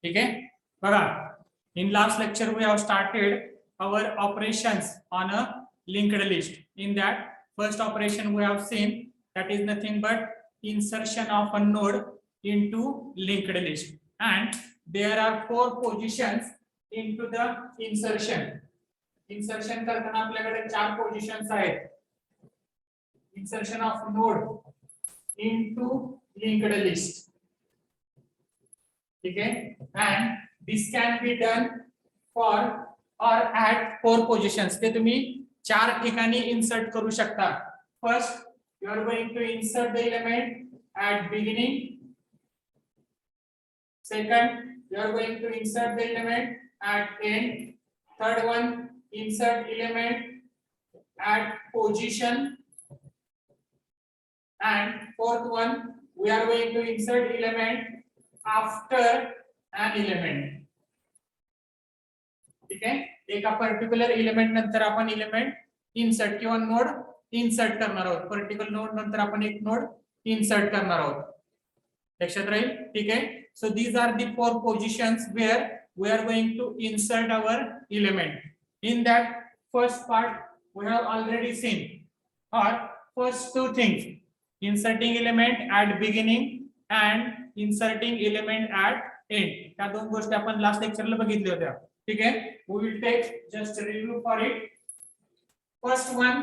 ठीक आहे. बघा, in last lecture we have started our operations on a linked list. In that first operation we have seen that is nothing but insertion of a node into linked list, and there are 4 positions into the insertion. Insertion करताना आपल्याकडे 4 positions आहेत. Insertion of node into linked list. ठीक है, and this can be done for or at 4 positions. ते तुम्ही 4 ठिकाणी insert करू शकता. First, you are going to insert the element at beginning. Second, you are going to insert the element at end. Third one, insert element at position. And fourth one, we are going to insert element after an element. ठीक आहे, एका particular element नंतर आपण element insert किंवा node insert करणार आहोत. Particular node नंतर आपण एक नोड इन्सर्ट करणार आहोत. लक्षात राहील. ठीक आहे. So these are the 4 positions where we are going to insert our element. In that first part we have already seen or first 2 things, inserting element at beginning and inserting element at end. त्या 2 गोष्टी आपण last लेक्चरला बघितल्या होत्या. ठीक आहे. We will take just a review for it. First one,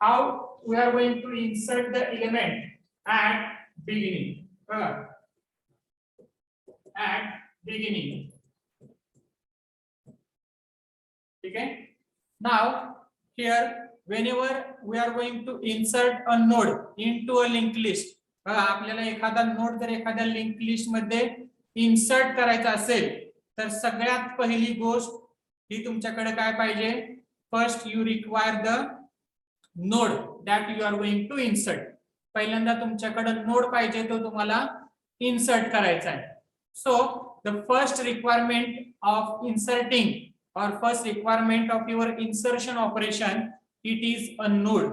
how we are going to insert the element at beginning. At beginning. ठीक आहे. Now here whenever we are going to insert a node into a linked list, आपल्याला एखादा node जर एखाद्या link list मध्ये insert करायचा असेल तर सगळ्यात पहिली गोष्ट ही तुमच्याकडे काय पाहिजे. First you require the node that you are going to insert. पहिल्यांदा तुमच्याकडे नोड पाहिजे तो तुम्हाला इन्सर्ट करायचा आहे. So the first requirement of inserting or first requirement of your insertion operation it is a node.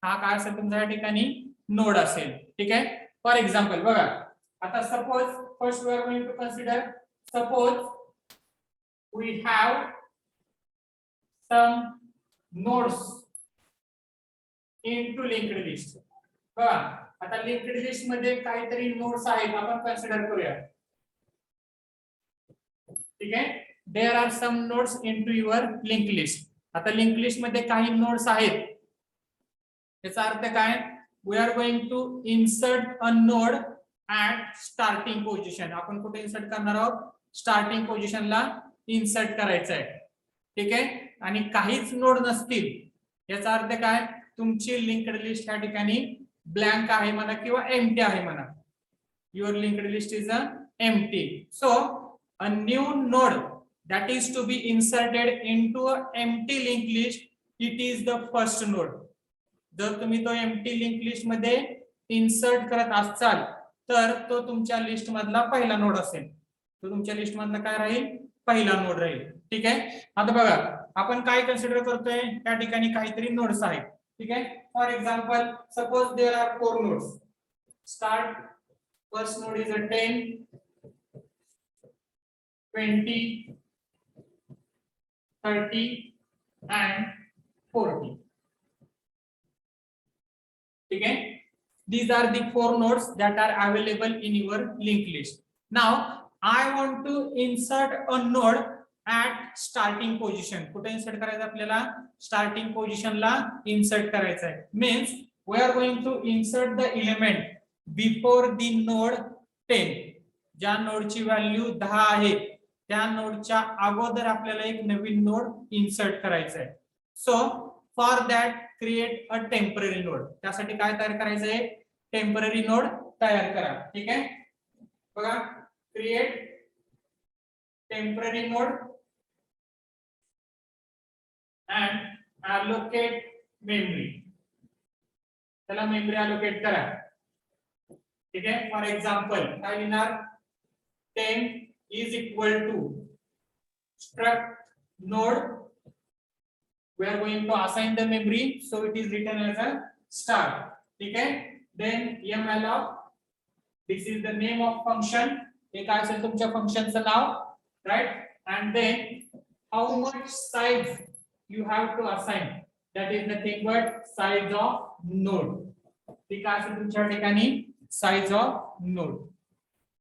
हा काय असेल तुमच्या ठिकाणी नोड असेल. ठीक आहे. फॉर एक्झाम्पल बघा, आता suppose first we are going to consider, suppose we have some nodes into linked list. बघा, आता लिंक्ड लिस्ट मध्ये काहीतरी नोड्स आहेत, आपण कन्सिडर करूया. ठीक आहे. There are some nodes into your link list. आता लिंक लिस्ट मध्ये काही नोड्स आहेत. याचा अर्थ काय, we are going to insert a node at starting position. आपण कुठे इन्सर्ट करणार आहोत, स्टार्टिंग पोझिशनला इन्सर्ट करायचं आहे. ठीक आहे. आणि काहीच नोड नसतील याचा अर्थ काय, तुमची लिंक्ड लिस्ट या ठिकाणी ब्लँक आहे म्हणा किंवा एम्प्टी आहे म्हणा. Your linked list is a empty. So a new node that is to be inserted into a empty linked list, it is the first node. जर तुम्ही तो empty linked list मध्ये इन्सर्ट करत असाल तर तो तुमच्या लिस्ट मधला पहिला नोड असेल. तो तुमच्या लिस्ट मधला काय राहील, पहिला नोड राहील. ठीक आहे. आता बघा, आपण काय कन्सिडर करतोय, त्या ठिकाणी काहीतरी नोड्स आहेत. ठीक आहे. For example, suppose there are 4 nodes. Start, first node is a 10, 20, 30 and 40. ठीक है. These are the 4 nodes that are available in your linked list. Now I want to insert a node at starting position. कुठे insert करायचं आपल्याला, starting पोझिशनला insert करायचं आहे. Means we are going to insert the element before the node 10. ज्या नोडची value 10 आहे त्या नोडच्या अगोदर आपल्याला एक नवीन नोड इन्सर्ट करायचा आहे. So for that create a temporary node. त्यासाठी काय तयार करायचं आहे, टेम्पररी नोड तयार करा. ठीक आहे. बघा, create temporary node and allocate memory. त्याला मेमरी अलोकेट करा. ठीक आहे. फॉर एक्झाम्पल काय लिहिणार, 10 is equal to struct node. We are going to assign the memory, so it is written as a star. ठीक है. Then malloc, this is the name of function हे काय असेल तुमच्या फंक्शनचं नाव, right. And then how much size you have to assign, that is nothing but size of node. ते काय असेल तुमच्या ठिकाणी साइज ऑफ नोड.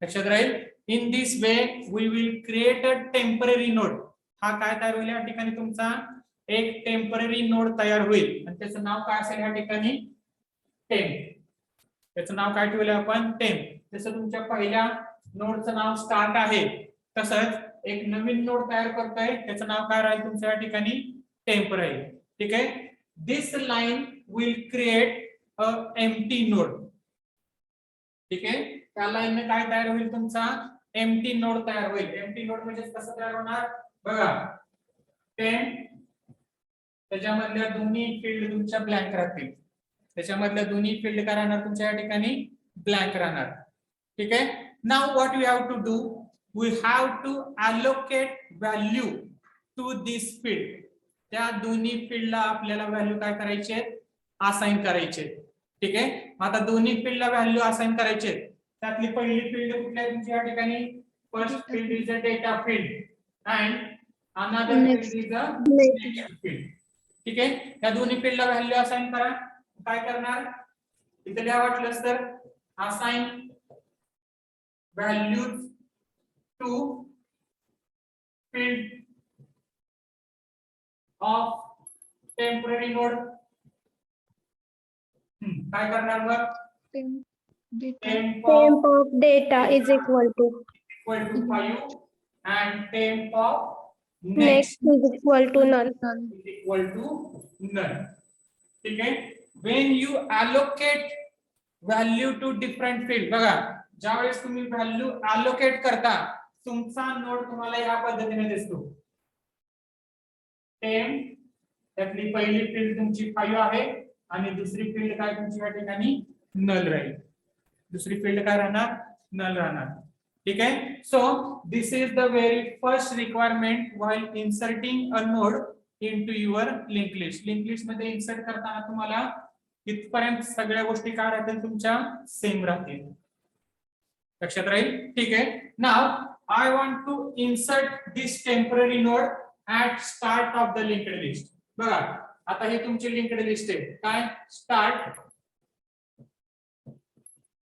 लक्षात राहील. In this way we will create a temporary node. हा काय तयार होईल या ठिकाणी तुमचा एक टेम्पररी नोड तयार होईल आणि त्याचं नाव काय असेल या ठिकाणी टेम्प. त्याचं नाव काय ठेवलं आपण टेम्प. जसं तुमच्या पहिल्या नोडचं नाव स्टार्ट आहे तसंच एक नवीन नोड तयार करतोय त्याचं नाव काय राहील तुमच्या या ठिकाणी टेम्प राहील. ठीक आहे. This line will create a empty node. ठीक आहे. त्या लाईनने काय तयार होईल तुमचा एम्प्टी नोड तयार होईल. एम्प्टी नोड म्हणजे कसं तयार होणार बघा. टेम्प त्याच्यामधल्या दोन्ही फील्ड तुमच्या ब्लँक राहतील. त्याच्यामधल्या दोन्ही फील्ड काय राहणार तुमच्या या ठिकाणी ब्लँक राहणार. ठीक आहे. Now what we have to do, we have to allocate value to this field. त्या दोन्ही फील्डला आपल्याला व्हॅल्यू काय करायचे असाइन करायचे. ठीक आहे. आता दोन्ही फील्डला व्हॅल्यू असाइन करायचे. त्यातली पहिली फील्ड कुठली आहे तुमच्या या ठिकाणी first field is a data field and another field is a next field. ठीक आहे. या दोन्ही फील्डला व्हॅल्यू असाइन करा. काय करणार इथे लिहा वाटलंस तर assign values to field of temporary node. काय करणार मग temp of data is equal to 5 and temp of next is equal to null. is equal to none. ठीक आहे. when you allocate value to different field, बघा ज्यावेळेस तुम्ही value allocate करता तुमचा नोड तुम्हाला या पद्धतीने दिसतो. temp त्यातली पहिली फील्ड तुमची 5 आहे आणि दुसरी फील्ड काय तुमची या ठिकाणी नल राहील. दुसरी फील्ड काय राहणार नल राहणार. ठीक आहे. So this is the very first requirement while inserting a node into your link list. Link list मध्ये इन्सर्ट करताना तुम्हाला इथपर्यंत सगळ्या गोष्टी काय राहतील तुमच्या सेम राहतील. लक्षात राहील. ठीक आहे. Now I want to insert this temporary node at start of the linked list. बघा आता हे तुमची लिंक्ड लिस्ट आहे. काय स्टार्ट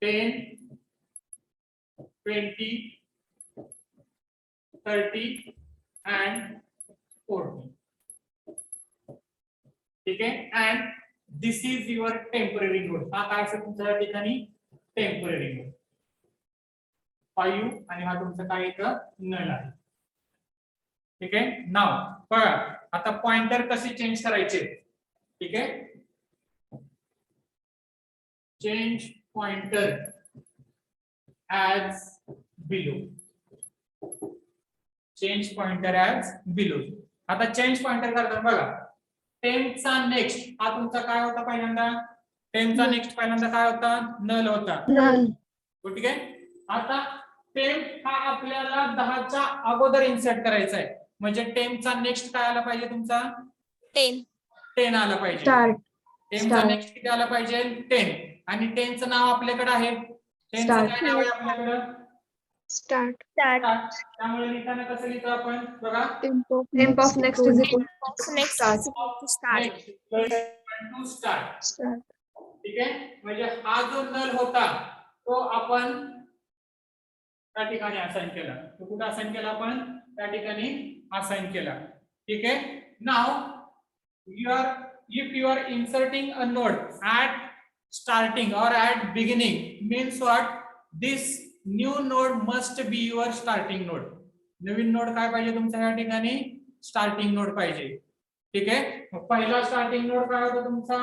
10 20 30 and 40. ठीक आहे. and this is your temporary node. हा काय असेल तुमच्या या ठिकाणी टेम्पररी नोड 5 आणि हा तुमचा काय इथं नल आहे. ठीक आहे. नाव बघा आता पॉइंटर कसे चेंज करायचे. ठीक आहे. Change pointer as below. Change pointer as below. आता चेंज पॉइंटर करताना बघा टेम्पचा नेक्स्ट हा तुमचा काय होता पहिल्यांदा टेम्पचा नेक्स्ट पहिल्यांदा काय होता नल होता. ठीक आहे. आता टेम्प हा आपल्याला 10च्या अगोदर इन्सर्ट करायचा आहे. म्हणजे टेम्पचा नेक्स्ट काय आला पाहिजे तुमचा 10 आला पाहिजे. टेम्पचा नेक्स्ट किती आला पाहिजे 10 आणि 10 चं नाव आपल्याकडे आहे. 10 चं काय नाव आहे आपल्याकडे start. त्यामुळे लिहिताना कसं लिहितो आपण बघा temp of next is equal to start. start. ठीक आहे. म्हणजे हा जो नल होता तो आपण त्या ठिकाणी असाइन केला. तो कुठे असाइन केला आपण त्या ठिकाणी असाइन केला. ठीक आहे. Now if you are inserting a node at starting or at beginning means what, this new node must be your starting node. Naveen node काय पाहिजे तुमच्या या ठिकाणी स्टार्टिंग नोड पाहिजे. ठीक आहे. पहिला स्टार्टिंग नोड काय होता तुमचा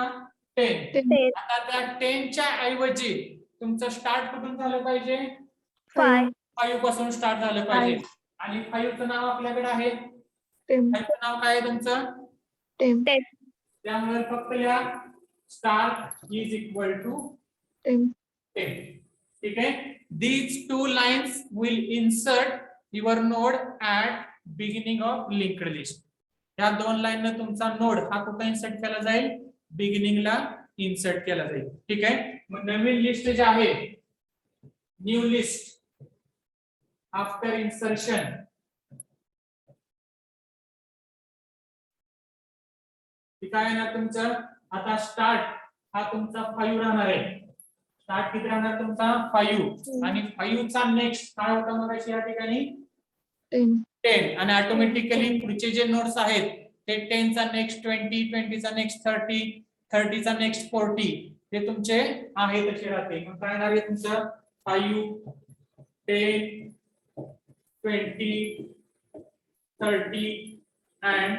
10. आता त्या 10 च्या ऐवजी तुमचं स्टार्ट कुठून झालं पाहिजे 5 पासून स्टार्ट झालं पाहिजे. आणि 5 चं नाव आपल्याकडे आहे. 5 चं नाव काय आहे तुमचं temp. त्यामुळे फक्त या स्टार्ट इज इक्वल टू 10. ठीक आहे. these two lines will insert your node at beginning of linked list. या दोन लाईन ने तुमचा नोड हा कुठे इन्सर्ट केला जाईल बिगिनिंगला इन्सर्ट केला जाईल. ठीक आहे. मग नवीन लिस्ट जी आहे न्यू लिस्ट आफ्टर इन्सर्शन काय आहे ना तुमचं आता स्टार्ट हा तुमचा 5 राहणार आहे. स्टार्ट किती राहणार तुमचा 5 आणि 5 चा नेक्स्ट काय होता मग या ठिकाणी 10 आणि ऑटोमॅटिकली पुढचे जे नोड्स आहेत ते 10 चा नेक्स्ट 20, 20 चा नेक्स्ट 30, 30 चा नेक्स्ट 40 ते तुमचे आहे तसे राहते. मग काय येणार आहे तुमचं 5, 10, 20, 30 and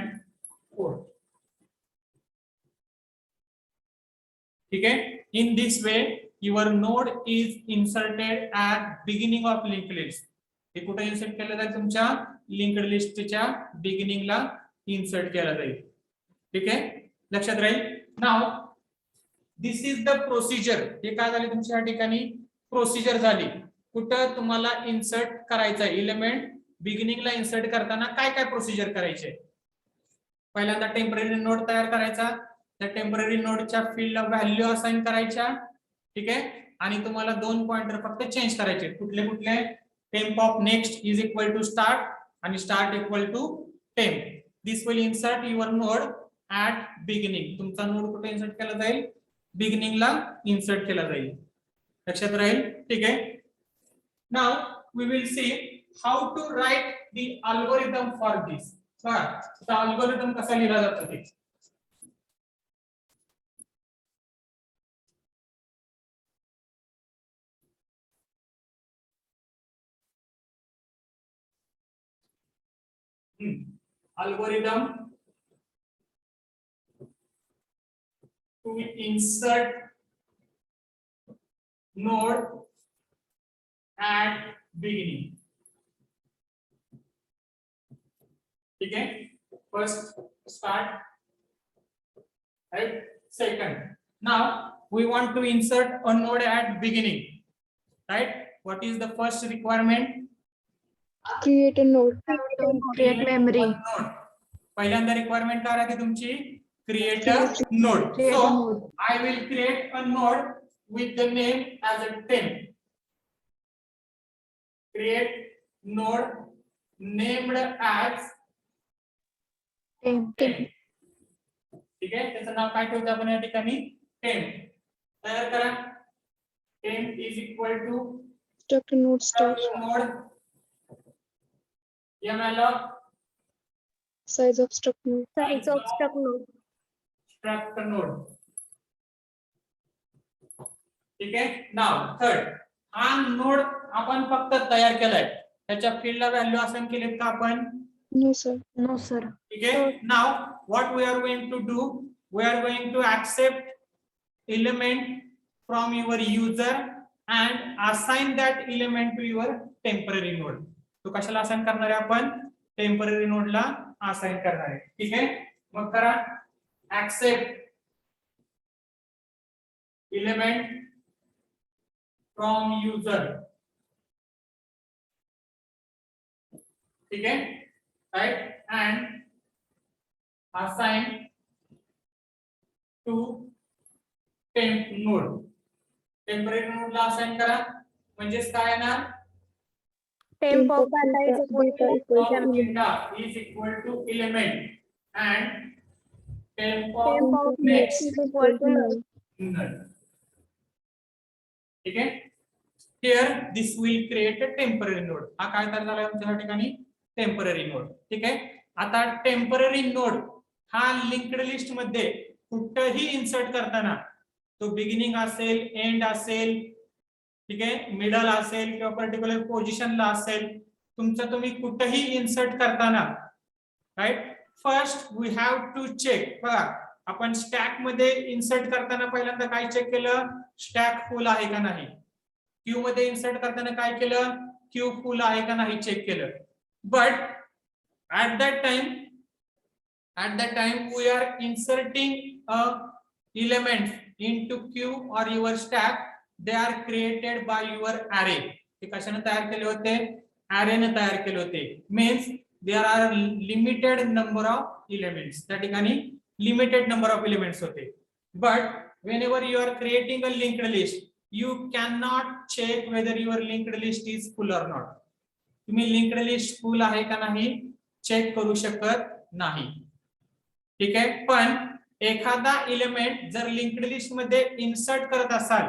40. ठीक है. In this way your node is inserted at beginning of linked list. हे कुठे इन्सर्ट केलं जाईल तुमच्या लिंक्ड लिस्टच्या बिगिनिंगला इन्सर्ट केला जाईल. ठीक आहे, लक्षात राहील. Now this is the procedure. हे काय झाले तुमच्या या ठिकाणी प्रोसिजर झाली. कुठं तुम्हाला इन्सर्ट करायचं आहे एलिमेंट बिगिनिंगला इन्सर्ट करताना काय काय प्रोसिजर करायचे. पहिल्यांदा टेम्पररी नोड तयार करायचा. त्या टेम्पररी नोडच्या फील्डला व्हॅल्यू असाइन करायच्या. ठीक आहे, आणि तुम्हाला 2 पॉइंटर फक्त चेंज करायचे. कुठले कुठले temp of next is equal to start आणि start equal to temp. This will insert your node at beginning. तुमचा नोड कुठे इन्सर्ट केला जाईल बिगिनिंगला इन्सर्ट केला जाईल. लक्षात राहील. ठीक आहे. Now we will see how to write the algorithm for this. Algorithm कसा लिहिला जातो ते. Algorithm to insert node at beginning. ठीक है, first start, right? Second, now we want to insert a node at beginning, right? What is the first requirement? Create a node. Create memory. पहिल्यांदा requirement काय राहते तुमची create a node. So I will create a node with the name as a 10. Create node named as 10. ठीक आहे, त्याचं नाव काय ठेवतो आपण या ठिकाणी 10. तयार करा. 10 is equal to struct node start node malloc size of struct node. struct node. ठीक आहे. नाव थर्ड, हा नोड आपण फक्त तयार केलाय. त्याच्या फील्डला व्हॅल्यू असाइन केलेत का आपण? No sir. ठीक आहे. Now what we are going to do, we are going to accept element from your user and assign that element to your temporary node. तो कशाला असाइन करणार आहे आपण? टेम्पररी नोडला असाइन करणार आहे. ठीक आहे, मग करा ऍक्सेप्ट एलिमेंट फ्रॉम युजर. ठीक आहे, right, and assign to temp node. Temporary नोडला असाइन करा म्हणजेच काय ना Temp of data is equal to element and temp of next is equal to null. null. ठीक आहे. Here this will create a temporary node. हा काय तयार झाला आमच्या ठिकाणी टेम्पररी नोड. ठीक आहे. आता टेम्पररी नोड हा लिंक्ड लिस्ट मध्ये कुठेही इन्सर्ट करताना तो बिगिनिंग असेल, एंड असेल, ठीक आहे, मिडल असेल किंवा पर्टिक्युलर पोझिशनला असेल, तुमचं तुम्ही कुठेही इन्सर्ट करताना, right, first we have to check. बघा आपण स्टॅक मध्ये इन्सर्ट करताना पहिल्यांदा काय चेक केलं? स्टॅक फुल आहे का नाही. क्यू मध्ये इन्सर्ट करताना काय केलं? क्यू फुल आहे का नाही चेक केलं. But at that time we are inserting a element into queue or your stack. They are created by your array. ते कशाने तयार केले होते? array ने तयार केले होते. means there are limited number of elements. त्या ठिकाणी limited number of elements होते. but whenever you are creating a linked list, you cannot check whether your linked list is full or not. तुम्ही linked list फुल आहे का नाही check करू शकत नाही. ठीक आहे. पण एखादा एलिमेंट जर लिंक्ड लिस्ट मध्ये इन्सर्ट करत असाल,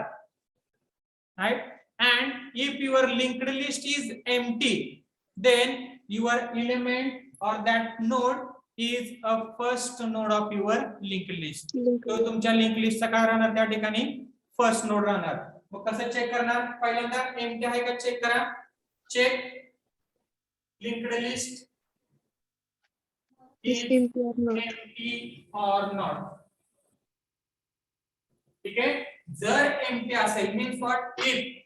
right, and if your linked list is empty, then your element or that node is a first node of your linked list. तो तुमच्या लिंक लिस्टचा काय राहणार त्या ठिकाणी फर्स्ट नोड राहणार. मग कसं चेक करणार? पहिल्यांदा एम्प्टी आहे का चेक करा. Check linked list is empty or not. ठीक आहे. जर एम्प्टी असेल means what? If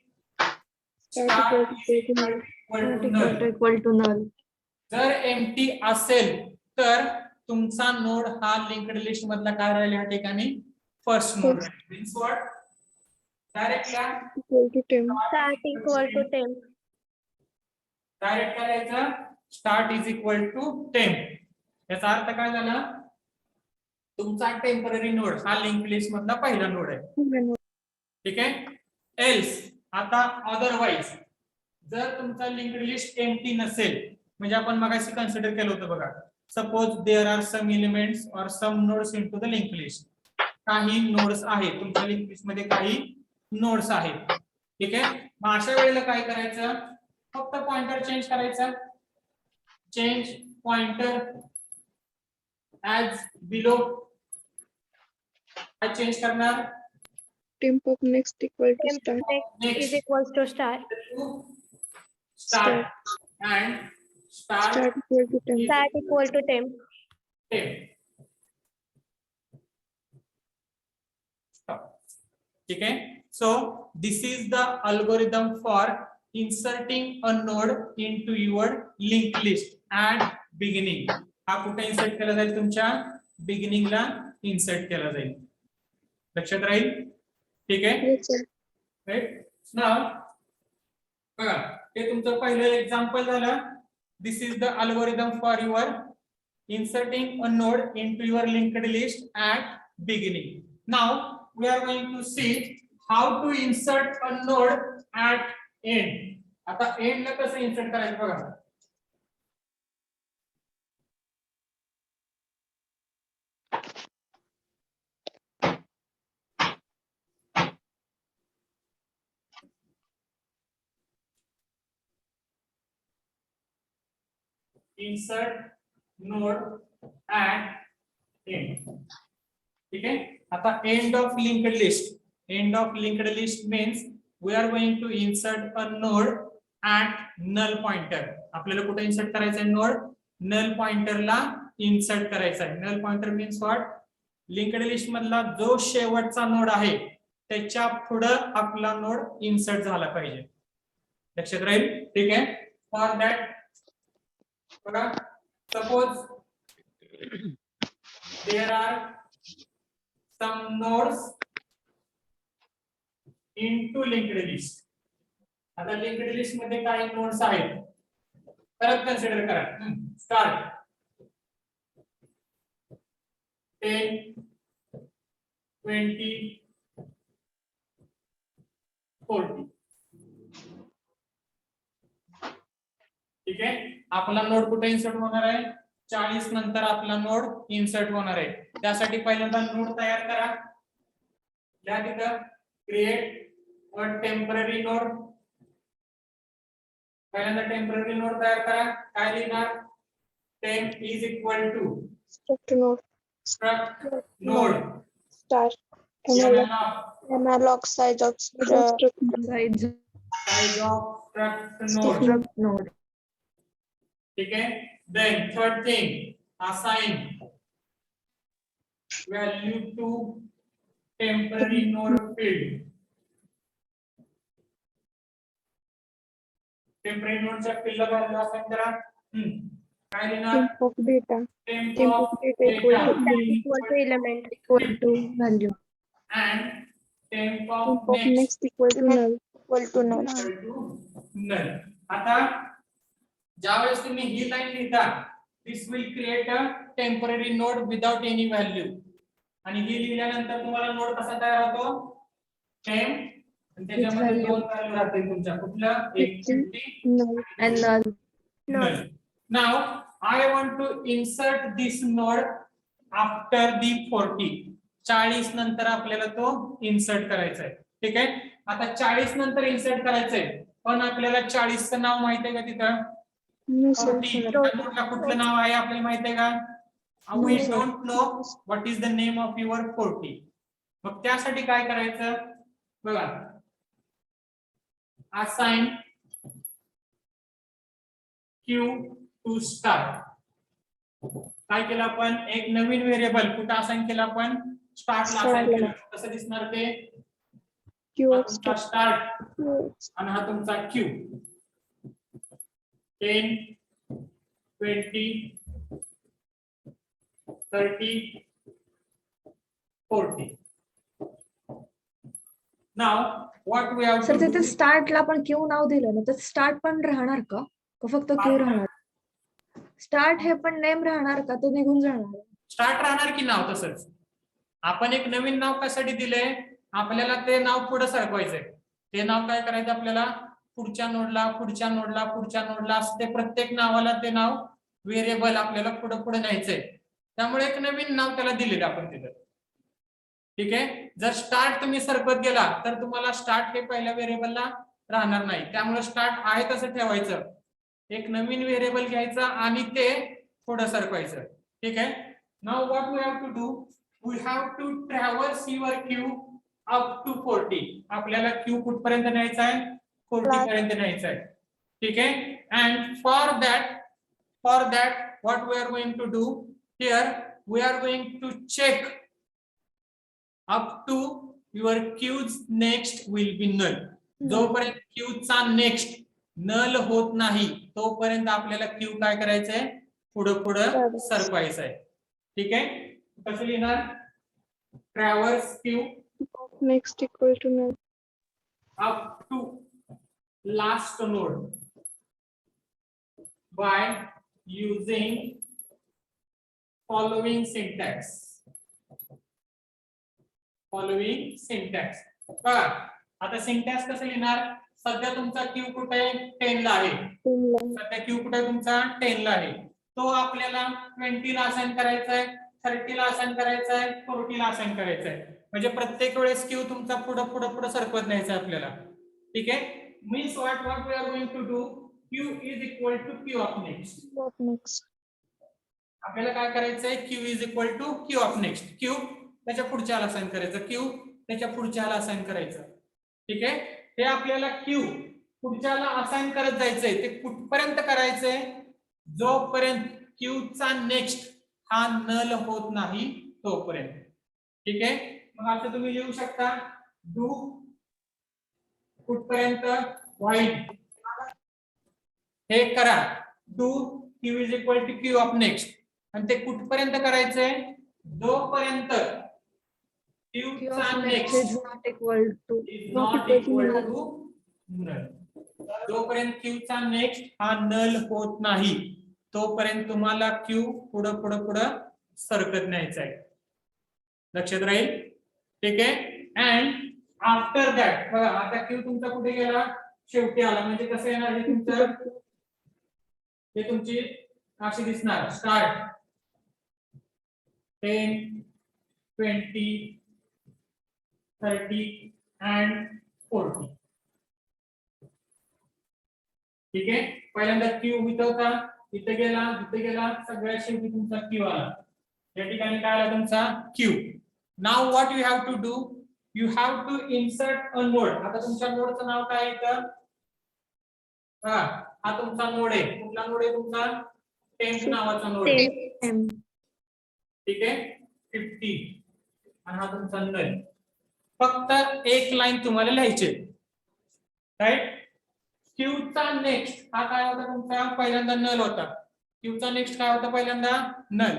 start is equal to null. जर एम्प्टी असेल तर तुमचा नोड हा लिंक्ड लिस्ट मधला काय राहील या ठिकाणी first node. Means what? Directly start equal to temp. Direct करायचं start is equal to temp. याचा अर्थ काय झाला? तुमचा टेम्पररी नोड हा लिंक लिस्ट मधला पहिला नोड आहे. ठीक आहे. एल्स आता अदरवाइज जर तुमचा लिंक्ड लिस्ट एम्प्टी नसेल, म्हणजे आपण मगाशी कन्सिडर केलं होतं बघा, suppose there are some elements or some nodes into the link list. काही नोड्स आहेत तुमच्या लिंक लिस्ट मध्ये, काही नोड्स आहेत. ठीक आहे. मग अशा वेळेला काय करायचं? फक्त पॉइंटर चेंज करायचा. Change pointer as below. काय चेंज करणार? temp of next equal to start. Next is equals to start. Start and start equal to temp. Start equal to temp. ठीक है. So this is the algorithm for inserting a node into your linked list at beginning. हा कुठे insert केला जाईल? तुमच्या बिगिनिंगला insert केला जाईल. लक्षात राहील. ठीक आहे. राईट. नाव बघा, हे तुमचं पहिलं एक्झाम्पल झालं. This is the algorithm for your inserting a node into your linked list at beginning. Now we are going to see how to insert a node at end. आता एंडला कसं इन्सर्ट करायचं बघा. insert node at end. ठीक है. आता end of linked list. End of linked list means we are going to insert a node at null pointer. आपल्याला कुठे इन्सर्ट करायचं आहे? नोड null pointer ला इन्सर्ट करायचा आहे. null pointer means what? Linked list मधला जो शेवटचा नोड आहे त्याच्या पुढे आपला नोड इन्सर्ट झाला पाहिजे. लक्षात राहील. ठीक आहे. फॉर दॅट बघा, suppose there are some nodes into linked list. आता लिंक्ड लिस्ट मध्ये काही नोड्स आहेत. परत कन्सिडर करा. स्टार्ट 10 20 40. ठीक आहे. आपला नोड कुठे इन्सर्ट होणार आहे? 40 नंतर आपला नोड इन्सर्ट होणार आहे. त्यासाठी पहिल्यांदा नोड तयार करा. या तिथं क्रिएट अ टेम्पररी नोड. पहिल्यांदा टेम्पररी नोड तयार करा. काय लिहिणार? temp is equal to struct node. struct node Start analog size of struct size of struct node. ठीक है. Then third thing, assign value to temporary node field. Temporary node च्या field ला value assign करा. काय लिहिणार? temp of data. Temp Temp of of data equal to element equal to value. and temp of Temp of next next equal to null. equal to null. आता ज्यावेळेस तुम्ही ही line लिहिता, this will create a temporary node without any value. आणि ही लिहिल्यानंतर तुम्हाला node कसा तयार होतो? टेम्प आणि त्याच्यामध्ये value. दोन व्हॅल्यू राहतील तुमच्या कुठल्या एक 50 null and null. null. Now I want to insert this node after the 40. 40 नंतर आपल्याला तो इन्सर्ट करायचा आहे. ठीक आहे. आता 40 नंतर इन्सर्ट करायचंय पण आपल्याला 40 चं नाव माहिती आहे का तिथं? No, sir. 40 नोडला कुठलं नाव आहे आपल्याला माहिती आहे का? We don't know what is the name of your 40. मग त्यासाठी काय करायचं बघा, assign q to start. काय केलं आपण? एक नवीन व्हेरिएबल कुठे असाइन केलं आपण? स्टार्टला असाइन केलं. कसं दिसणार ते? स्टार्ट आणि हा तुमचा Q. 10 20 30 40. Now what we have sir to तिथे do, स्टार्टला पण क्यू नाव दिलं ना, तर स्टार्ट पण राहणार का फक्त क्यू राहणार? स्टार्ट हे पण नेम राहणार का, तो निघून जाणार? स्टार्ट राहणार की नाव तसंच. आपण एक नवीन नाव कशासाठी दिलंय? आपल्याला ते नाव पुढे सरकवायचंय. ते नाव काय करायचं आपल्याला? पुढच्या नोडला पुढच्या नोडला पुढच्या नोडला असं ते प्रत्येक नावाला ते नाव व्हेरिएबल आपल्याला पुढे पुढे न्यायचंय. त्यामुळे एक नवीन नाव त्याला दिलेलं आपण तिथं. ठीक आहे. जर स्टार्ट तुम्ही सरकत गेला तर तुम्हाला स्टार्ट हे पहिल्या व्हेरिएबलला राहणार नाही. त्यामुळे स्टार्ट आहे तसं ठेवायचं. एक नवीन व्हेरिएबल घ्यायचा आणि ते पुढे सरकवायचं. ठीक आहे. Now what we have to do, we have to traverse your queue up to 40. आपल्याला क्यू कुठपर्यंत न्यायचा आहे? 40 पर्यंत न्यायचा आहे. ठीक आहे. And for that what we are going to do here, we are going to check up to your queues next will be null. जोपर्यंत क्यू चा नेक्स्ट नल होत नाही तोपर्यंत आपल्याला क्यू काय करायचंय? पुढे पुढे सरकवायचं आहे. ठीक आहे. कसं लिहिणार? Traverse queue next equal to null. up to last node by using following syntax. बघा आता सिंटॅक्स कसं लिहिणार? सध्या तुमचा क्यू कुठे आहे? 10 ला आहे. सध्या क्यू कुठे आहे तुमचा? 10 ला आहे. तो आपल्याला 20 ला असाइन करायचा आहे, 30 ला असाइन करायचा आहे, 40 ला असाइन करायचा आहे. म्हणजे प्रत्येक वेळेस क्यू तुमचा पुढे पुढे पुढे सरकवत न्यायचा आपल्याला. ठीक आहे. Means what we are going to do, queue is equal to queue of next. आपल्याला काय करायचंय? Queue is equal to queue of next. Queue त्याच्या पुढच्याला असाइन करायचं, क्यू त्याच्या पुढच्याला असाइन करायचं. ठीक आहे. हे आपल्याला क्यू पुढच्याला असाइन करत जायचंय. ते कुठपर्यंत करायचंय? जोपर्यंत क्यू चा नेक्स्ट हा नल होत नाही तोपर्यंत. ठीक आहे. मग आता तुम्ही लिहू शकता डू कुठपर्यंत? व्हाईल हे करा. Do queue is equal to queue of next. आणि ते कुठपर्यंत करायचंय? जोपर्यंत क्यू चा next is not equal to null. जोपर्यंत क्यू चा नेक्स्ट हा नल होत नाही तोपर्यंत तुम्हाला क्यू पुढे पुढे पुढे सरकत न्यायचा आहे. लक्षात राहील. ठीक आहे. अँड आफ्टर दॅट बघा आता क्यू तुमचा कुठे गेला? शेवटी आला. म्हणजे कसं येणार? हे तुमचं हे तुमची अशी दिसणार. Start 10 20 30 and 40. ठीक आहे. पहिल्यांदा क्यू इथं होता, इथे गेला, सगळ्यात शेवटी तुमचा क्यू आला. या ठिकाणी काय आला तुमचा? Queue. Now what you have to do, you have to insert a node. आता तुमच्या नोडचं नाव काय आहे? हा तुमचा नोड आहे. कुठला नोड आहे तुमचा? 10 नावाचा नोड आहे. ठीक आहे. 50 आणि हा तुमचा नल. फक्त एक लाईन तुम्हाला लिहायची. राईट. क्यू चा नेक्स्ट हा काय होता तुमचा? पहिल्यांदा नल होता. क्यू चा नेक्स्ट काय होता? पहिल्यांदा null.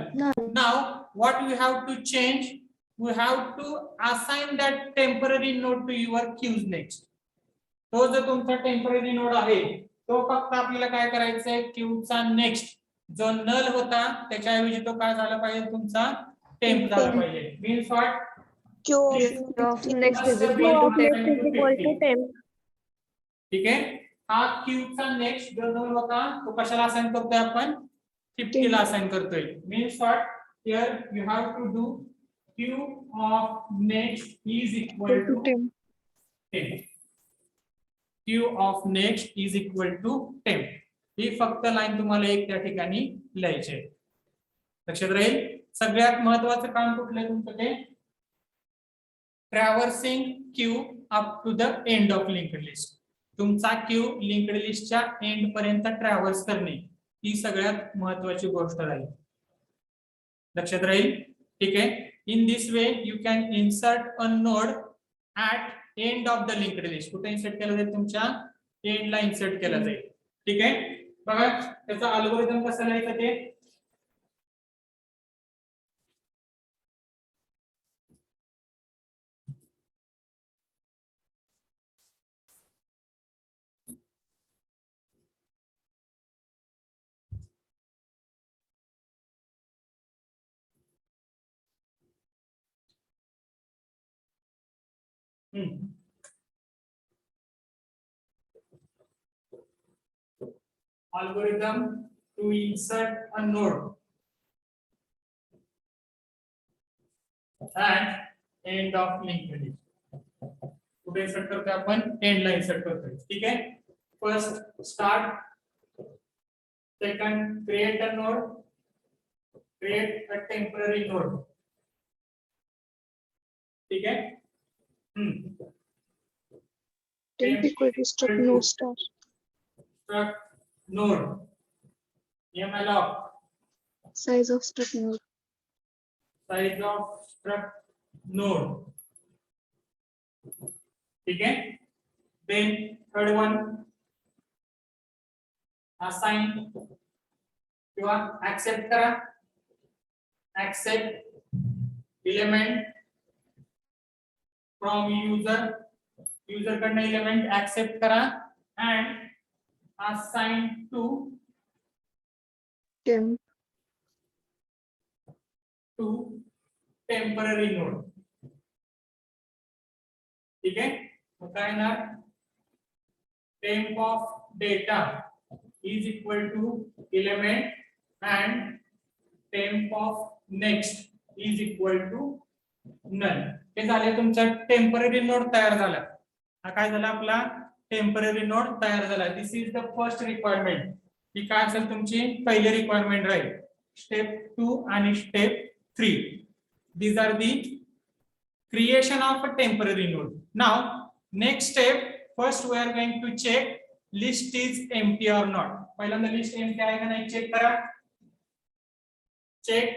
Now what we have to change, we have to assign that temporary node to your queue's next. तो जो तुमचा टेम्पररी नोड आहे तो फक्त आपल्याला काय करायचा आहे? क्यू चा नेक्स्ट जो नल होता त्याच्याऐवजी तो काय झाला पाहिजे? तुमचा टेम्प झाला पाहिजे. Means what? Q of Please, of next next is Q equal to of next 10. is equal to 10. ठीक आहे. हा Q चा नेक्स्ट जो बघा तो कशाला असाइन करतोय आपण 50 ला असाइन करतोय. Means what here you have to do Q of next is equal to 10. 10. Q of next is equal to 10. ही फक्त लाईन तुम्हाला एक त्या ठिकाणी लिहायची आहे. लक्षात राहील. सगळ्यात महत्त्वाचं काम कुठलं आहे तुमचं ते traversing Q up to the end of linked list. तुमचा Q लिंक्ड लिस्टच्या एंड पर्यंत ट्रॅव्हर्स करणे ही सगळ्यात महत्त्वाची गोष्ट राहील. लक्षात राहील. ठीक आहे. In this way you can insert a node at end of the linked list. कुठे इन्सर्ट केलं जाईल तुमच्या एंडला इन्सर्ट केलं जाईल. ठीक आहे. बघा त्याचा अल्गोरिदम कसा लिहायचा ते algorithm to insert a node at end of linked list. कुठे इन्सर्ट करतोय आपण एंडला इन्सर्ट करतोय. ठीक आहे. First start, second create a node, create a temporary node. ठीक आहे. Temp equal to struct node star. Struct node malloc Size of struct node. size of struct node. ठीक है. Then third one assign किंवा accept करा, accept element from user कडनं element accept करा and assign to Temp. temporary node. ठीक है. मग काय ना temp of data is equal to element and temp of next is equal to null. हे झाले तुमचा टेम्पररी नोड तयार झाला. हा काय झाला आपला टेम्पररी नोड तयार झाला. दिस इज द फर्स्ट रिक्वायरमेंट. ही काय असेल तुमची पहिली रिक्वायरमेंट राहील. स्टेप 2 आणि step 3. These are the creation of a temporary node. Now next step, first we are going to check list is empty or not. पहिल्यांदा list empty आहे का नाही चेक करा. check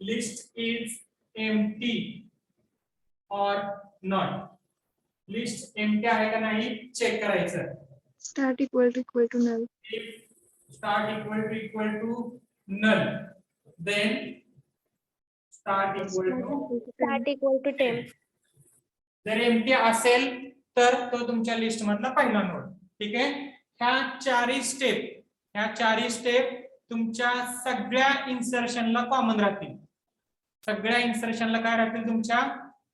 list is empty or not. List empty आहे का नाही check करायचं. Start equal to null. If start equal to null, then start equal to temp. जर एम्प्टी असेल तर तो तुमच्या लिस्ट मधला पहिला नोड. ठीक आहे. ह्या चारही स्टेप तुमच्या सगळ्या इन्सर्शनला कॉमन राहतील. सगळ्या इन्सर्शनला काय राहतील तुमच्या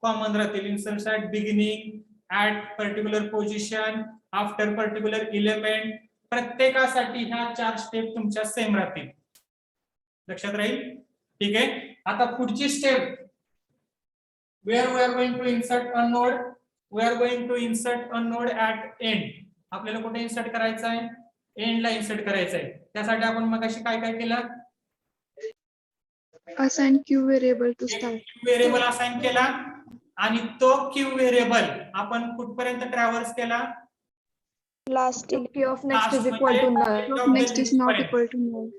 कॉमन राहतील. Insertion at beginning, at particular position, after particular element, प्रत्येकासाठी ह्या 4 स्टेप तुमच्या सेम राहतील. लक्षात राहील. ठीक आहे. आता पुढची step where we are going to insert a node, we are going to insert a node at end. आपल्याला कुठे इन्सर्ट करायचं आहे एंडला इन्सर्ट करायचं आहे. त्यासाठी आपण मगाशी काय काय केलं Assign Q variable to start. Variable assign केला आणि तो Q व्हेरिएबल आपण कुठपर्यंत ट्रॅव्हर्स केला Last Q of next is equal to null. next is not equal to null.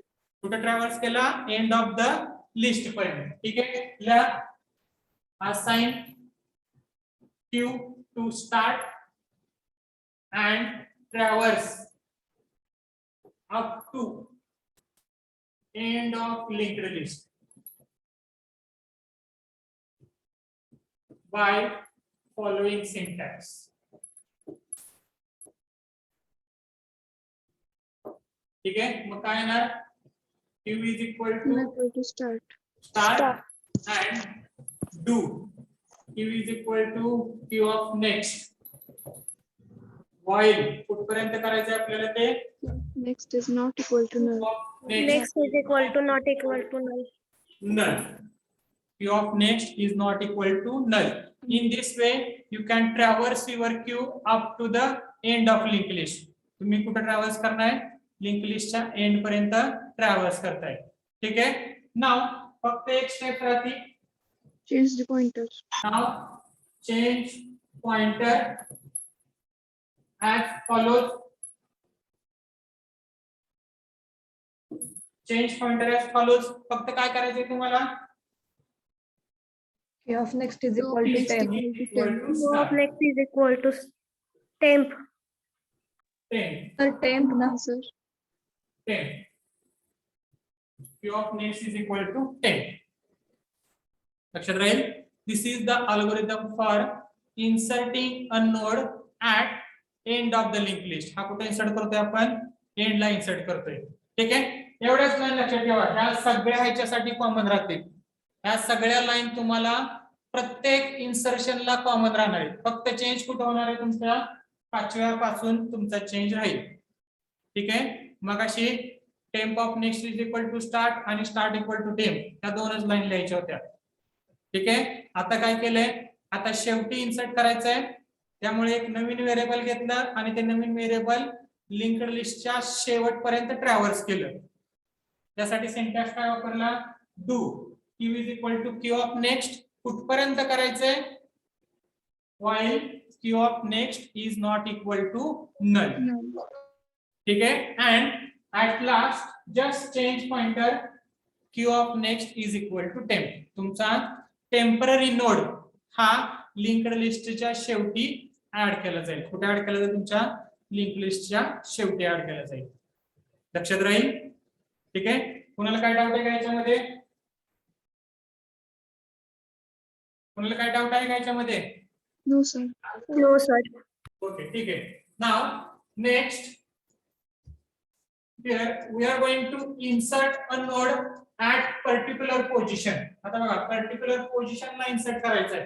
कुठे ट्रॅव्हर्स केला एंड ऑफ द लिस्ट पर्यंत. ठीक आहे. या assign Q to start and traverse up to end of linked list by following syntax. ठीक आहे. मग काय येणार Q is equal to Equal to start. start and do. Q is equal to Q of next. While कुठपर्यंत करायचं आपल्याला ते Next is not equal to null. Next is equal to not equal to null. null. Q of next is not equal to null. In this way, you can traverse your Q up to the end of linked list. तुम्ही कुठे traverse करणार link लिस्टच्या end पर्यंत traverse करताय. ठीक आहे. नाव फक्त एक स्टेप राहते. Change the pointer. Now change pointer as follows. Change pointer as follows. फक्त काय करायचंय तुम्हाला Q of next is equal to Next 10. equal to 10. equal to Q of start. next is equal to temp. 10. तर temp ना Sir. 10. Q of next is equal to 10. लक्षात राहील. This is the algorithm for inserting a node at end of the linked list. हा कुठे insert करतोय आपण end ला insert करतोय. ठीक आहे. एवढ्याच लाईन लक्षात ठेवा. ह्या सगळ्या ह्याच्यासाठी कॉमन राहतील. ह्या सगळ्या लाईन तुम्हाला प्रत्येक इन्सर्शनला कॉमन राहणार आहे. फक्त चेंज कुठे होणार आहे तुमच्या 5व्या पासून तुमचा चेंज राहील. ठीक आहे. मग अशी temp of next is equal to start आणि स्टार्ट इक्वल टू टेम्प या दोनच लाईन लिहायच्या होत्या. ठीक आहे. आता काय केलंय आता शेवटी इन्सर्ट करायचंय त्यामुळे एक नवीन व्हेरिएबल घेतलं आणि ते नवीन व्हेरिएबल लिंक्ड लिस्टच्या शेवटपर्यंत ट्रॅव्हर्स केलं. त्यासाठी सिंटॅक्स काय वापरला do. Q is equal to Q of next कुठपर्यंत करायचंय while Q of next is not equal to null. Null. ठीक आहे. And at last just change pointer Q of next is equal to temp. तुमचा temporary node हा linked लिस्टच्या शेवटी add केला जाईल. कुठे ऍड केला जाईल तुमच्या लिंक लिस्टच्या शेवटी ऍड केला जाईल. लक्षात राहील. ठीक आहे. कोणाला काय डाऊट आहे का याच्यामध्ये कोणाला काय डाऊट आहे का याच्यामध्ये No, sir. No, sir. Okay. ठीक आहे. नाव next here we are going to insert a node at particular position. आता बघा particular position ला इन्सर्ट करायचं आहे.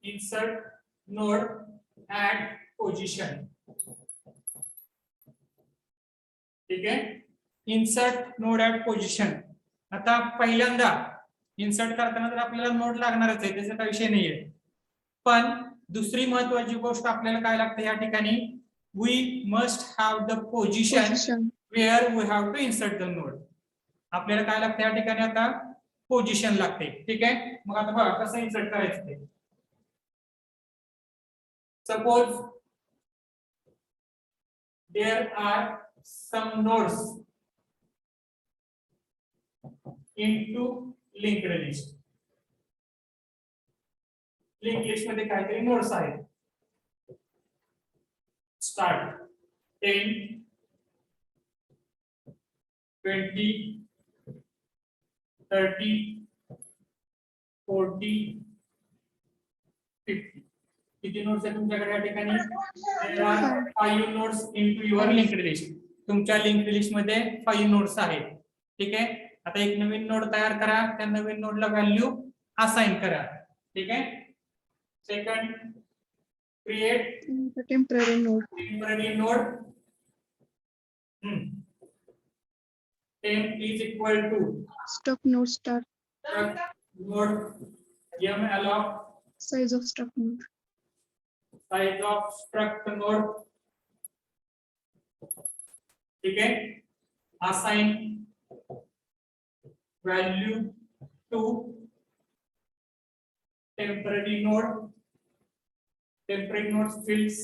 insert node at position. ठीक आहे. Insert node at position. आता पहिल्यांदा इन्सर्ट करताना तर आपल्याला नोड लागणारच आहे त्याचा काही विषय नाहीये. पण दुसरी महत्वाची गोष्ट आपल्याला काय लागते या ठिकाणी we must have the position Position. Where we have to insert the node. आपल्याला काय लागते या ठिकाणी आता पोझिशन लागते. ठीक आहे. मग आता बघा कसं इन्सर्ट करायचं ते. Suppose there are some nodes into linked list. Link list मध्ये काहीतरी नोड्स आहेत. स्टार्ट 10 20 30 40 50. किती नोड्स आहेत तुमच्याकडे या ठिकाणी there are 5 nodes into your linked list. तुमच्या लिंक्ड लिस्ट मध्ये 5 नोड्स आहेत. ठीक आहे. आता एक नवीन नोड तयार करा. त्या नवीन नोडला व्हॅल्यू असाइन करा. ठीक आहे. Second create The temporary node. temporary node. Temp is equal to Struct node start. node malloc Size of struct node. size of struct node. ठीक है. assign value to temporary node. Temporary node fields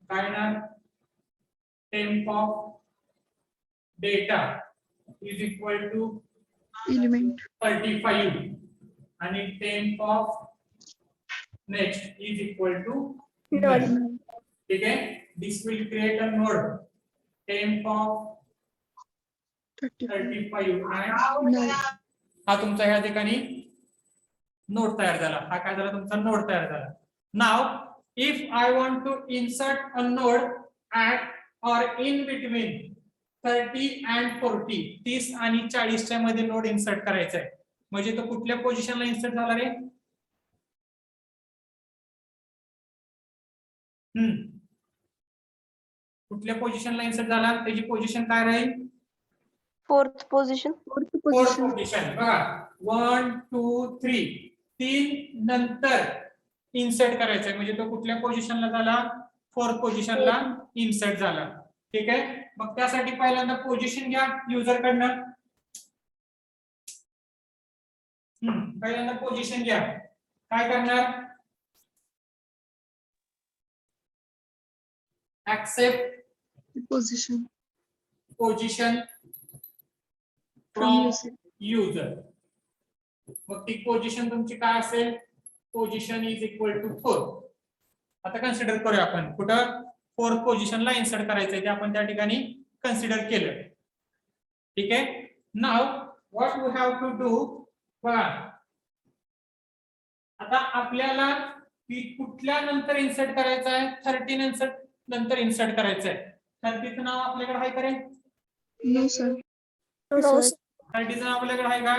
kind of temp of data is equal to Element. 35 and temp of next is equal to Null. Null. ठीक है. This will create a node temp of 35. 35 and Null. हा तुमचा ह्या ठिकाणी node तयार झाला. हा काय झाला तुमचा नोड तयार झाला. Now if I want to insert a node at or in between 30 and 40, 30 आणि 40च्या मध्ये नोड इन्सर्ट करायचा आहे. म्हणजे तो कुठल्या पोझिशनला इन्सर्ट झाला रे? कुठल्या पोझिशनला इन्सर्ट झाला? त्याची पोझिशन काय राहील? Fourth position. Fourth fourth position. Position. बघा 1 2 3 3 नंतर इन्सर्ट करायचा आहे. म्हणजे तो कुठल्या पोझिशनला झाला? फोर्थ पोझिशनला इन्सर्ट झाला. ठीक आहे. मग त्यासाठी पहिल्यांदा पोझिशन घ्या युजर कडनं. पहिल्यांदा पोझिशन घ्या. काय करणार? Accept Position position from from user. User. मग ती पोझिशन तुमची काय असेल? Position is equal to 4. आता कन्सिडर करूया आपण कुठं फोर्थ पोझिशनला इन्सर्ट करायचंय ते आपण त्या ठिकाणी कन्सिडर केलं. ठीक आहे. Now what we have to do. बघा आता आपल्याला कुठल्या नंतर इन्सर्ट करायचं आहे? 30 नंतर इन्सर्ट करायचं आहे. 30चं नाव आपल्याकडे आहे का रे? No, sir. No, sir. 30चं नाव आपल्याकडे आहे का?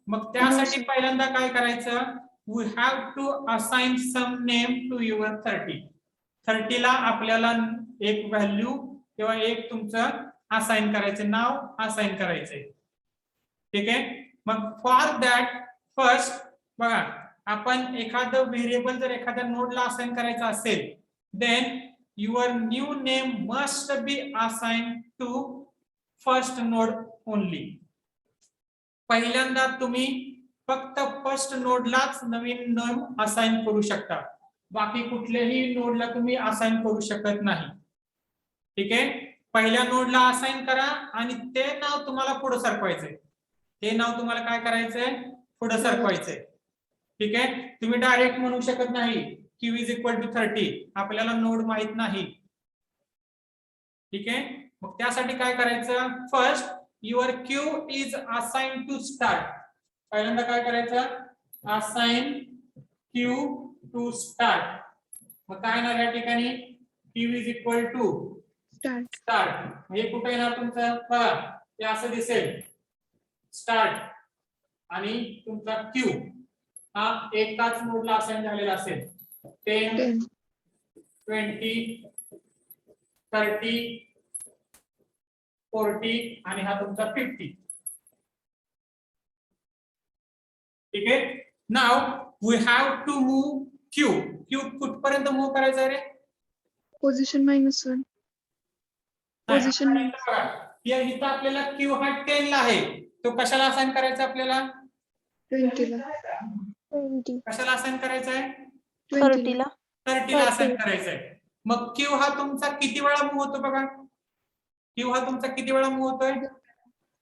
मग त्यासाठी पहिल्यांदा काय करायचं? We have to assign some name to your 30. 30 ला आपल्याला एक व्हॅल्यू किंवा एक तुमचं असाइन करायचं, नाव असाइन करायचंय. ठीक आहे. मग फॉर दॅट फर्स्ट बघा आपण एखादं व्हेरिएबल जर एखाद्या नोडला असाइन करायचं असेल then your new name must be assign to first node only. पहिल्यांदा तुम्ही फक्त फर्स्ट नोडलाच नवीन नेम असाइन करू शकता. बाकी कुठल्याही नोडला तुम्ही असाइन करू शकत नाही. ठीक आहे. पहिल्या नोडला असाइन करा आणि ते नाव तुम्हाला पुढे सरकवायचंय. ते नाव तुम्हाला काय करायचंय? पुढे सरकवायचंय. ठीक आहे. तुम्ही डायरेक्ट म्हणू शकत नाही क्यू इज इक्वल टू 30. आपल्याला नोड माहित नाही. ठीक आहे. मग त्यासाठी काय करायचं? First your queue is assign to start. पहिल्यांदा काय करायचं? Assign queue to start. मग काय येणार या ठिकाणी? Queue is equal to Start. Start. हे कुठे येणार तुमचं? बघा हे असं दिसेल स्टार्ट आणि तुमचा क्यू हा एकाच नोडला असाइन झालेला असेल. 10 10. 20 30 40 आणि हा तुमचा 50. ठीक आहे. Now we have to move queue. Queue कुठपर्यंत मूव्ह करायचा आहे रे? Position minus 1. Position नाही, बघा या इथं आपल्याला क्यू हा 10 ला आहे. तो कशाला असाइन करायचा आपल्याला? 20 ला. 20. कशाला असाइन करायचा आहे? 20 ला. 30 ला असाइन करायचा आहे. मग क्यू हा तुमचा किती वेळा मूव्ह होतो बघा? क्यू हा तुमचा किती वेळा मूव्ह होतोय?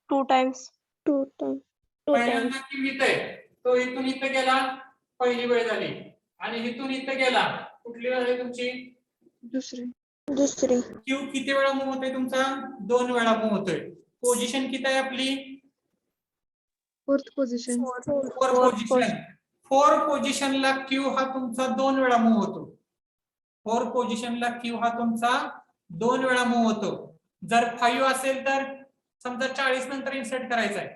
2 times. 2 times. 2 times. पहिल्यांदा क्यू इथे आहे. तो इथून इथे गेला पहिली वेळ झाली आणि इथून इथे गेला कुठली वेळ झाली तुमची? दुसरी. दुसरी. क्यू किती वेळा मूव्ह होतोय तुमचा? 2 वेळा मूव्ह होतोय. पोझिशन किती आहे आपली? Fourth position. 4 पोझिशन. 4 पोझिशनला क्यू हा तुमचा 2 वेळा मूव्ह होतो. 4 पोझिशनला क्यू हा तुमचा 2 वेळा मूव्ह होतो. जर 5 असेल तर समजा 40 नंतर इन्सर्ट करायचा आहे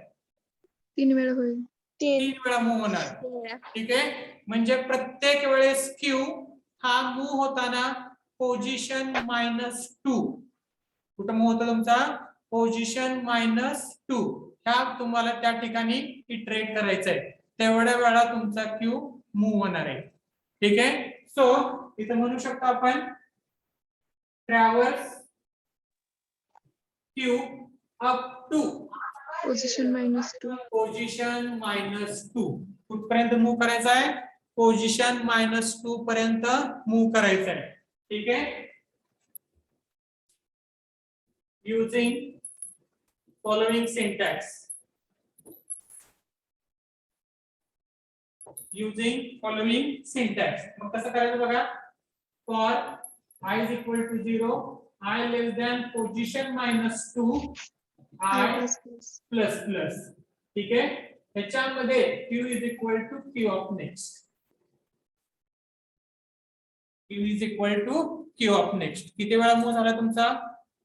3 वेळा होईल. 3 वेळा मूव्ह होणार. ठीक आहे. म्हणजे प्रत्येक वेळेस क्यू हा मूव्ह होताना पोझिशन -2 कुठं मूव्ह होतो तुमचा? पोझिशन -2 ह्या तुम्हाला त्या ठिकाणी इटरेट करायचं आहे. तेवढ्या वेळा तुमचा क्यू मूव्ह होणार आहे. ठीक आहे. सो इथं म्हणू शकतो आपण traverse queue up to Position -2. Position -2 कुठपर्यंत मूव्ह करायचा आहे? पोझिशन -2 पर्यंत मूव्ह करायचं आहे. ठीक आहे. Using following syntax. Using following syntax. मग कसं करायचं बघा? For i is equal to 0, i less than position -2, i I plus plus. Plus plus. ठीक आहे. ह्याच्यामध्ये Q is equal to Q of next. Q is equal to Q of next. किती वेळा move झाला तुमचा?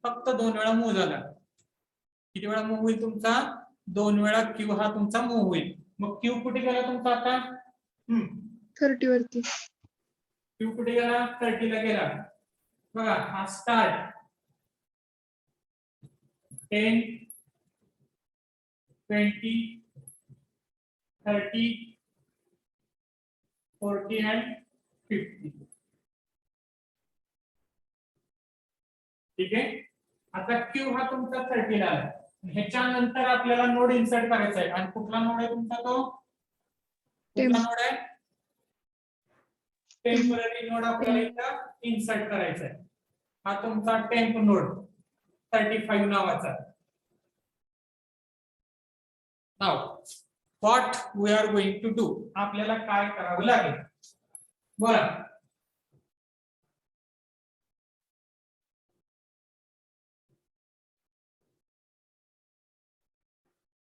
फक्त 2 वेळा मूव झाला. किती वेळा मूव होईल तुमचा? 2 वेळा Q हा तुमचा मूव होईल. मग Q कुठे गेला तुमचा आता? 30 वरती. Q कुठे गेला? 30 ला गेला. बघा हा स्टार्ट 10 20 30 40 and 50. ठीक आहे. आता Q हा तुमचा 30 ला आहे. ह्याच्यानंतर आपल्याला नोड इन्सर्ट करायचा आहे. आणि कुठला नोड आहे तुमचा तो? कुठला नोड आहे? टेम्पररी नोड आपल्याला इथं इन्सर्ट करायचा आहे. हा तुमचा टेम्प नोड 35 नावाचा. Now what we are going to do. आपल्याला काय करावं लागेल? बोला.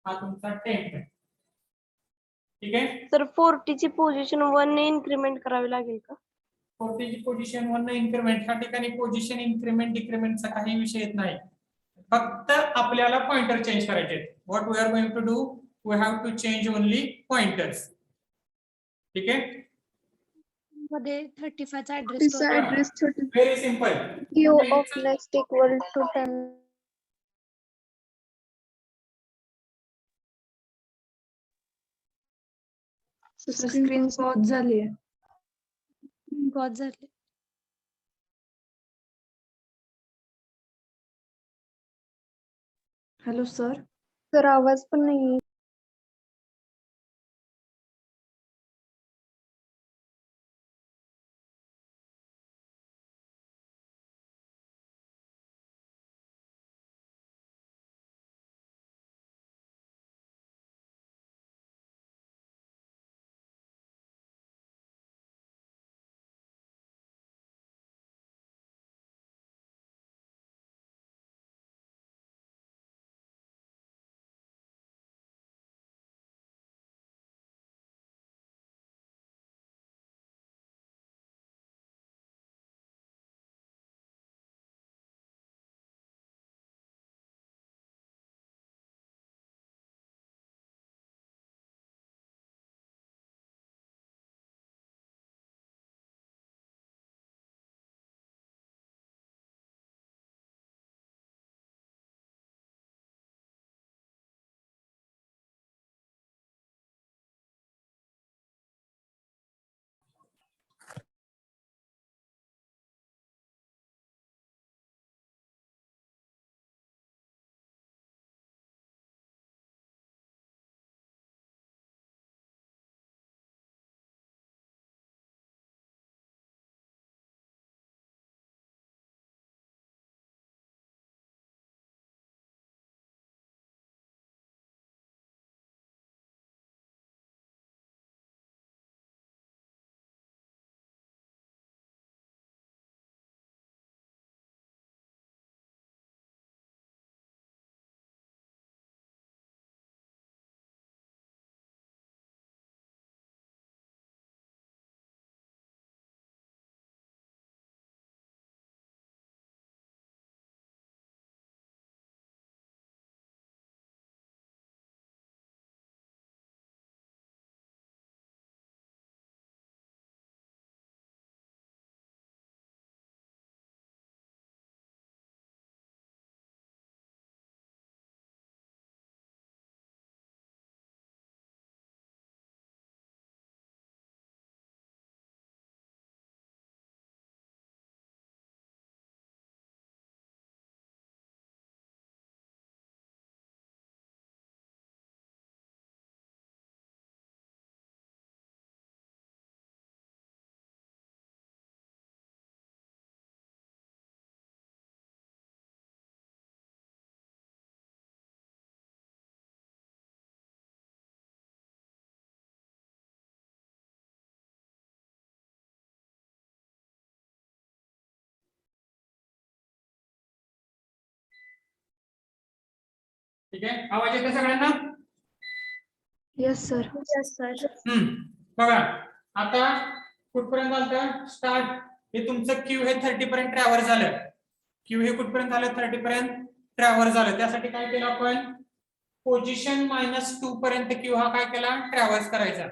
हा तुमचा टेम्प आहे. ठीक आहे. तर 40 ची पोझिशन 1 ने इन्क्रीमेंट करावी लागेल का? 40 ची पोझिशन 1 ने इन्क्रीमेंट. ह्या ठिकाणी पोझिशन इन्क्रीमेंट डिक्रीमेंटचा काही विषय येत नाही. फक्त आपल्याला पॉइंटर चेंज करायचे आहेत. What we are going to do, we have to change only pointers. ठीक आहे. मध्ये 35 चा ऍड्रेस तिचा address 30. Very simple. Q of next equal to 10. Screen pause झाली आहे. पॉज झाले. Hello sir. तर आवाज पण नाही. ठीक आहे. आवाज येतो सगळ्यांना? Yes sir. Yes, sir. बघा आता कुठपर्यंत आलं स्टार्ट. हे तुमचं क्यू हे 30 पर्यंत ट्रॅव्हर्स झालं. क्यू हे कुठपर्यंत झालं 30 पर्यंत ट्रॅव्हर्स झालं. त्यासाठी काय केलं आपण पोझिशन -2 पर्यंत क्यू हा काय केला ट्रॅव्हर्स करायचा.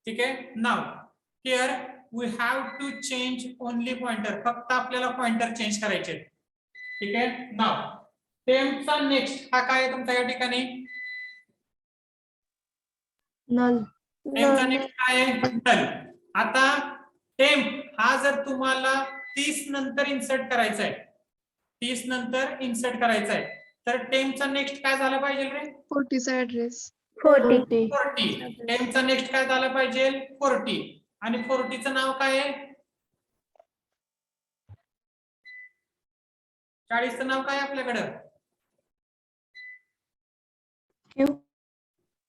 ठीक आहे. Now here we have to change only pointer. फक्त आपल्याला पॉइंटर चेंज करायचे. ठीक आहे. नाव टेम्पचा नेक्स्ट हा काय आहे तुमचा या ठिकाणी नल. टेम्पचा नेक्स्ट काय आहे नल. आता टेम्प हा जर तुम्हाला 30 नंतर इन्सर्ट करायचा आहे 30 नंतर इन्सर्ट करायचा आहे तर टेम्पचा नेक्स्ट काय झालं पाहिजे रे 40 चा ऍड्रेस 40. 40. टेम्पचा नेक्स्ट काय झालं पाहिजे 40 आणि 40 चं नाव काय आहे 40 चं नाव काय आहे आपल्याकडं क्यू.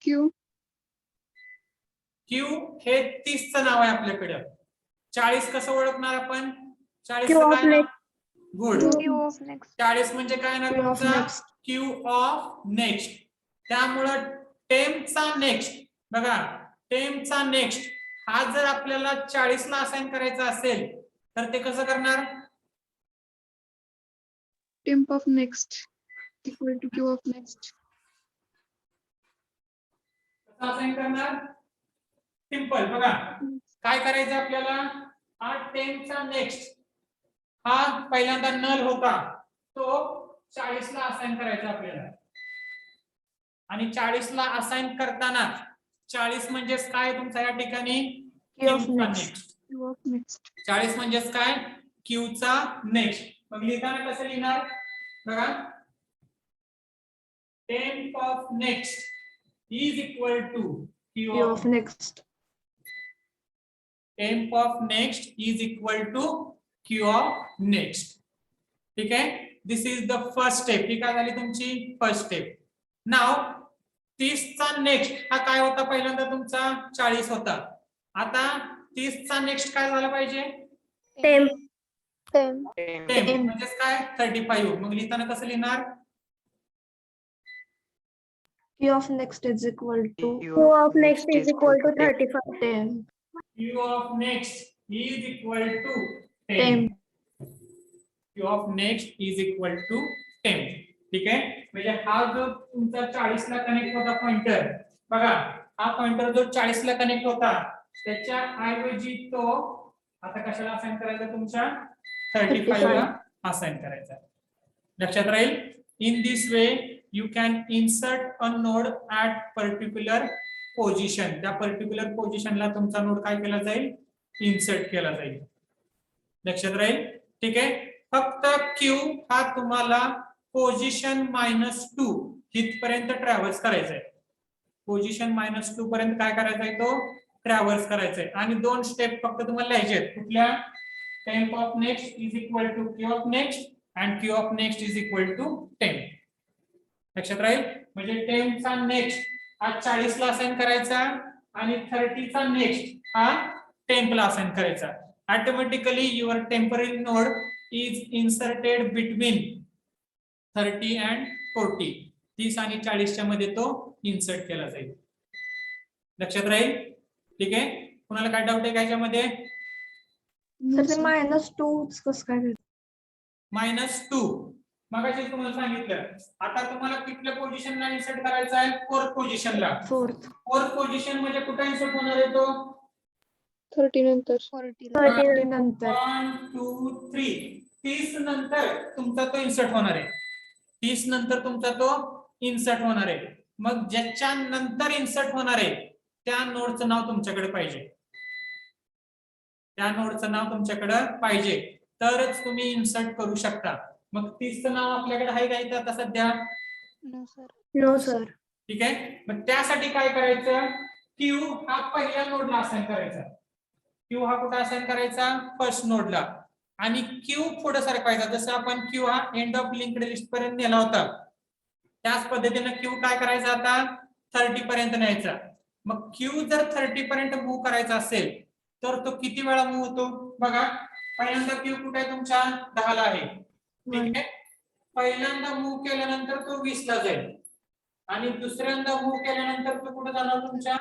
क्यू क्यू हे 30 चं नाव आहे आपल्याकडं. 40 कसं ओळखणार आपण 40 Q of काय गुड. Q of next. 40 म्हणजे काय ना Q of तुमचा next. Q of next. त्यामुळं टेम्पचा नेक्स्ट बघा टेम्पचा नेक्स्ट हा जर आपल्याला 40 ला असाइन करायचा असेल तर ते कसं करणार temp of next equal to queue of next. कसं असाइन करणार सिंपल. बघा काय करायचं आपल्याला हा टेम्पचा नेक्स्ट हा पहिल्यांदा नल होता तो 40 ला असाइन करायचा आपल्याला आणि 40 ला असाइन करताना 40 म्हणजेच काय तुमचा या ठिकाणी Q of Q चा next. Next. Q of next 40 म्हणजेच काय Q चा नेक्स्ट. मग लिहिताना कसं लिहिणार बघा temp of next is equal to Q Q of of next. Temp of next is equal to Q of next. ठीक आहे. This is the first step. ही काय झाली तुमची फर्स्ट स्टेप. नाव 30 चा नेक्स्ट हा काय होता पहिल्यांदा तुमचा 40 होता. आता 30 चा नेक्स्ट काय झाला पाहिजे Temp. टेम्प म्हणजे काय 35. मग लिहिताना कसं लिहिणार Q of next is equal to Q of next is equal to 35. 10. Q of next is equal to 10. 10. Q of next is equal to 10. ठीक आहे. म्हणजे हा जो तुमचा 40 ला कनेक्ट होता पॉइंटर बघा हा पॉइंटर जो 40 ला कनेक्ट होता त्याच्या ऐवजी तो आता कशाला असाइन करायचा तुमच्या 35 ला असाइन करायचा. लक्षात राहील. In this way you can insert a node at particular position. त्या पर्टिक्युलर पोझिशनला तुमचा नोड काय केला जाईल इन्सर्ट केला जाईल. लक्षात राहील. ठीक आहे. फक्त क्यू हा तुम्हाला पोझिशन -2 इथपर्यंत ट्रॅव्हर्स करायचा आहे. पोझिशन -2 पर्यंत काय करायचा आहे तो ट्रॅव्हर्स करायचा आहे आणि 2 स्टेप फक्त तुम्हाला लिहायचे आहेत. कुठल्या temp of next is equal to queue of next and queue of next is equal to 10. लक्षात राहील. म्हणजे टेम्पचा नेक्स्ट हा 40 ला असाइन करायचा आणि 30 चा नेक्स्ट हा टेम्पला असाइन करायचा. Automatically your temporary node is inserted between 30 and 40. 30 आणि 40 च्या मध्ये तो इन्सर्ट केला जाईल. लक्षात राहील. ठीक आहे. कुणाला काय डाऊट आहे याच्यामध्ये तर ते -2 कसं काय भेटतं? -2 मगाशी तुम्हाला सांगितलं. आता तुम्हाला कुठल्या पोझिशनला इन्सर्ट करायचा आहे 4th पोझिशनला. 4th. 4th पोझिशन म्हणजे कुठे इन्सर्ट होणार आहे तो 30 नंतर 30 नंतर 1 2 3 30 नंतर तुमचा तो इन्सर्ट होणार आहे. 30 नंतर तुमचा तो इन्सर्ट होणार आहे. मग ज्याच्या नंतर इन्सर्ट होणार आहे त्या नोडचं नाव तुमच्याकडे पाहिजे. त्या नोडचं नाव तुमच्याकडे पाहिजे तरच तुम्ही इन्सर्ट करू शकता. मग 30 चं नाव आपल्याकडे आहे का इथं आता सध्या नो सर. ठीक आहे. मग त्यासाठी काय करायचं क्यू हा पहिल्या नोडला असाइन करायचा. क्यू हा कुठे असाइन करायचा फर्स्ट नोडला आणि क्यू पुढे सरकवायचा. जसं आपण क्यू हा एंड ऑफ लिंक्ड लिस्ट पर्यंत नेला होता त्याच पद्धतीने क्यू काय करायचा आता 30 पर्यंत न्यायचा. मग क्यू जर 30 पर्यंत मूव्ह करायचा असेल तर तो किती वेळा मूव्ह होतो बघा. पहिल्यांदा क्यू कुठे आहे तुमच्या 10 ला आहे. ठीक आहे. पहिल्यांदा मूव्ह केल्यानंतर तो 20 ला जाईल. आणि दुसऱ्यांदा मूव्ह केल्यानंतर तो कुठे जाणार तुमच्या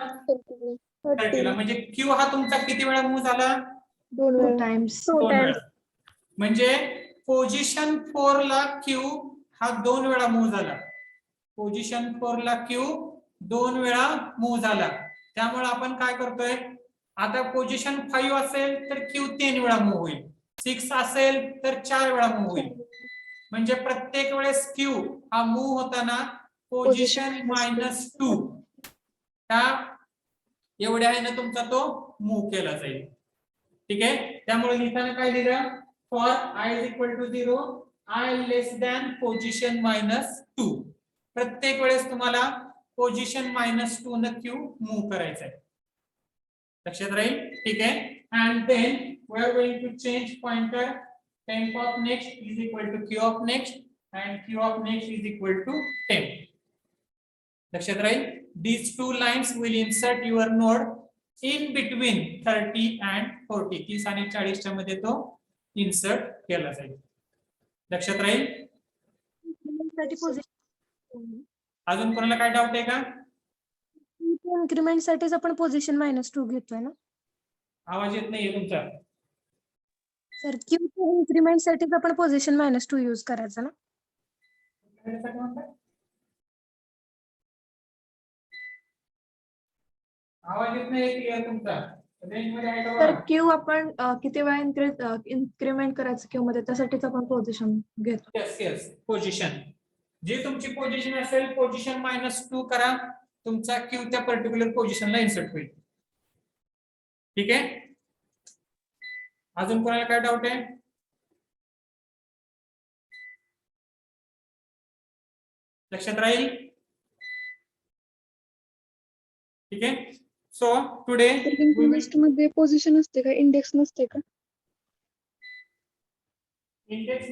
30 ला. म्हणजे क्यू हा तुमचा किती वेळा मूव्ह झाला? 2 टाइम्स. 2 2 times. वेळा. म्हणजे पोझिशन 4 ला क्यू हा 2 वेळा मूव्ह झाला. पोझिशन 4 ला क्यू 2 वेळा मूव्ह झाला. त्यामुळे आपण काय करतोय, आता पोझिशन 5 असेल तर क्यू 3 वेळा मूव्ह होईल, 6 असेल तर 4 वेळा मूव्ह होईल. म्हणजे प्रत्येक वेळेस क्यू हा मूव्ह होताना पोझिशन -2 ह्या एवढ्या आहे तुमचा तो मूव्ह केला जाईल. ठीक आहे. त्यामुळे लिहिताना काय लिहिलं, for i is equal to 0 i less than position -2. प्रत्येक वेळेस तुम्हाला पोझिशन -2 न क्यू मूव्ह करायचा आहे. लक्षात राहील. ठीक आहे. And then we are going to change pointer. temp of next is equal to q of next and q of next is equal to temp. लक्षात राहील. These two lines will insert your node in between 30 and 40. 30 आणि 40 च्या मध्ये तो insert केला जाईल. लक्षात राहील. अजून कोणाला काय डाऊट आहे का? इन्क्रीमेंट साठीच आपण पोझिशन -2 घेतोय ना आवाज येत नाहीये तुमचा. सर. क्यू इन्क्रीमेंट साठीच आपण पोझिशन -2 यूज करायचा ना. आवाज येत नाही क्लिअर तुमचा. रेंज मध्ये आहे का तर बघा. क्यू आपण किती वेळा इन्क्रीमेंट करायचं क्यू मध्ये, त्यासाठीच आपण पोझिशन घेतो. Yes yes. पोझिशन जी तुमची पोझिशन असेल, पोझिशन -2 करा, तुमचा क्यू त्या पर्टिक्युलर पोझिशनला इन्सर्ट होईल. ठीक आहे. अजून कोणाला काय डाऊट आहे? लक्षात राहील. ठीक आहे. सो टुडे लिस्ट मध्ये पोझिशन असते का, इंडेक्स नसते का? इंडेक्स